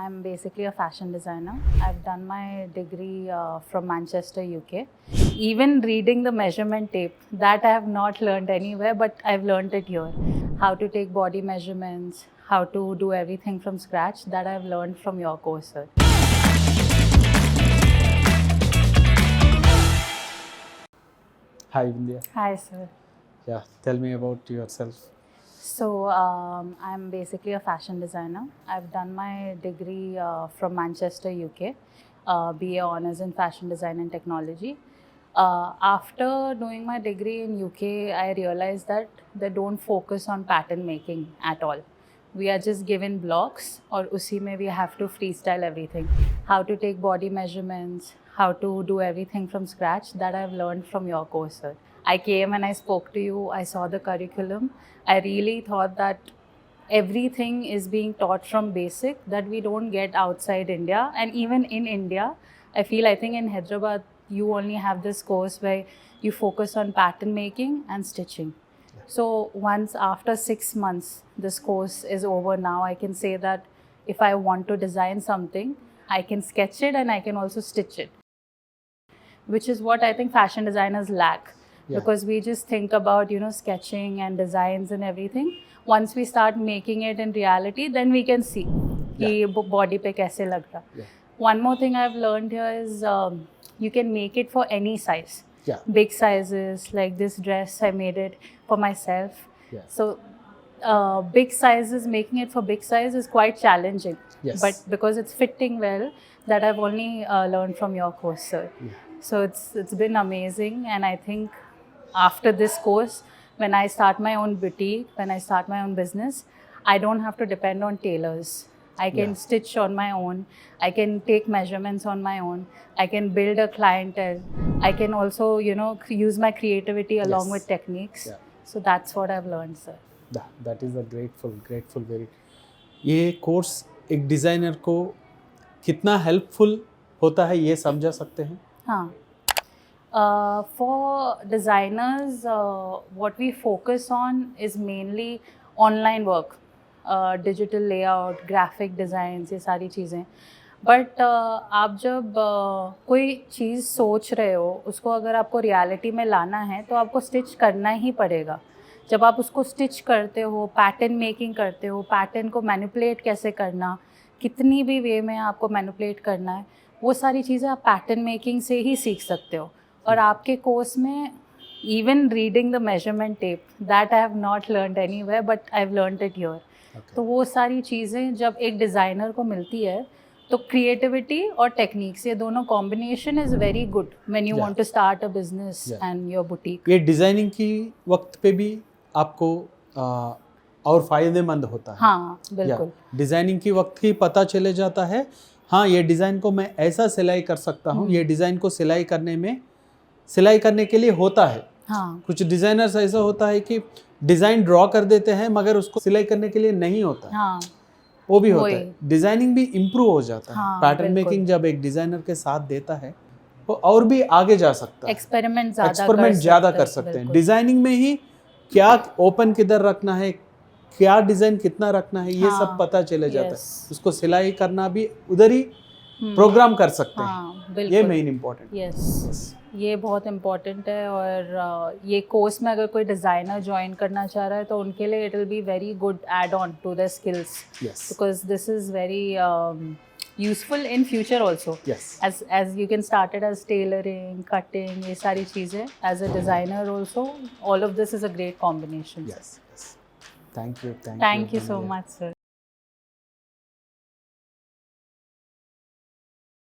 I'm basically a fashion designer. I've done my degree from Manchester, UK. Even reading the measurement tape, that I have not learned anywhere, but I've learned it here. How to take body measurements, how to do everything from scratch, that I've learned from your course, sir. Hi, India. Hi, sir. Yeah, tell me about yourself. So, I'm basically a fashion designer. I've done my degree from Manchester, UK, BA Honours in Fashion Design and Technology. After doing my degree in UK, I realized that they don't focus on pattern making at all. We are just given blocks, और उसी में we have to freestyle everything. How to take body measurements, how to do everything from scratch, that I've learned from your course, sir. I came and I spoke to you, I saw the curriculum. I really thought that everything is being taught from basic that we don't get outside India. And even in India, I think in Hyderabad, you only have this course where you focus on pattern making and stitching. So once after 6 months, this course is over now, I can say that if I want to design something, I can sketch it and I can also stitch it, which is what I think fashion designers lack. Yeah. Because we just think about, sketching and designs and everything. Once we start making it in reality, then we can see कि body पे कैसे लग रहा. Yeah. One more thing I've learned here is you can make it for any size. Yeah. Big sizes, like this dress, I made it for myself. Yeah. So big sizes, making it for big size is quite challenging. Yes. But because it's fitting well, that I've only learned from your course, sir. Yeah. So it's been amazing, and I think after this course, when I start my own boutique, when I start my own business, I don't have to depend on tailors. I can stitch on my own. I can take measurements on my own. I can build a clientele. I can also, use my creativity along with techniques. Yeah. So that's what I've learned, sir. That is a grateful very. ये course एक designer को कितना helpful होता है ये समझा सकते हैं? हाँ. For designers, what we focus on is mainly online work, digital layout, graphic designs, ये सारी चीज़ें. बट आप जब कोई चीज़ सोच रहे हो, उसको अगर आपको रियलिटी में लाना है तो आपको स्टिच करना ही पड़ेगा. जब आप उसको स्टिच करते हो, पैटर्न मेकिंग करते हो, पैटर्न को मैनिपुलेट कैसे करना, कितनी भी वे में आपको मैनिपुलेट करना है, वो सारी चीज़ें आप पैटर्न मेकिंग से ही सीख सकते हो. और आपके कोर्स में even reading the measurement tape, that I have not learned anywhere, but I have learned it here. तो वो सारी चीज़ें जब एक डिज़ाइनर को मिलती है, तो क्रिएटिविटी और टेक्निक्स, ये दोनों combination is very good when you want to start a business and your boutique. ये डिज़ाइनिंग की वक्त पे भी आपको और फ़ायदेमंद होता है. हाँ, बिल्कुल. डिज़ाइनिंग की वक्त ही पता चले जाता है, हाँ ये डिज़ाइन को मैं ऐसा सिलाई कर सकता हूँ, ये डिज़ाइन को सिलाई करने के लिए होता है. हाँ. कुछ डिज़ाइनर्स ऐसा होता है कि डिज़ाइन ड्रॉ कर देते हैं मगर उसको सिलाई करने के लिए नहीं होता है. हाँ. वो भी होता है. डिज़ाइनिंग भी इम्प्रूव हो जाता है. हाँ, पैटर्न मेकिंग जब एक डिज़ाइनर के साथ देता है वो और भी आगे जा सकता है. एक्सपेरिमेंट ज़्यादा कर सकते हैं. डिज़ाइनिंग में ही क्या ओपन किधर रखना है, क्या डिज़ाइन कितना रखना है, ये सब पता चले जाता है. उसको सिलाई करना भी उधर ही प्रोग्राम कर सकते हैं. ये मेन इम्पोर्टेंट. यस, ये बहुत इम्पोर्टेंट है. और ये कोर्स में अगर कोई डिज़ाइनर ज्वाइन करना चाह रहा है तो उनके लिए it will be very good add on to the skills, because this is very useful in future also. As you can start it as tailoring, cutting, ये सारी चीज़ें as a designer also. All of this is a great combination. Thank you so much, sir.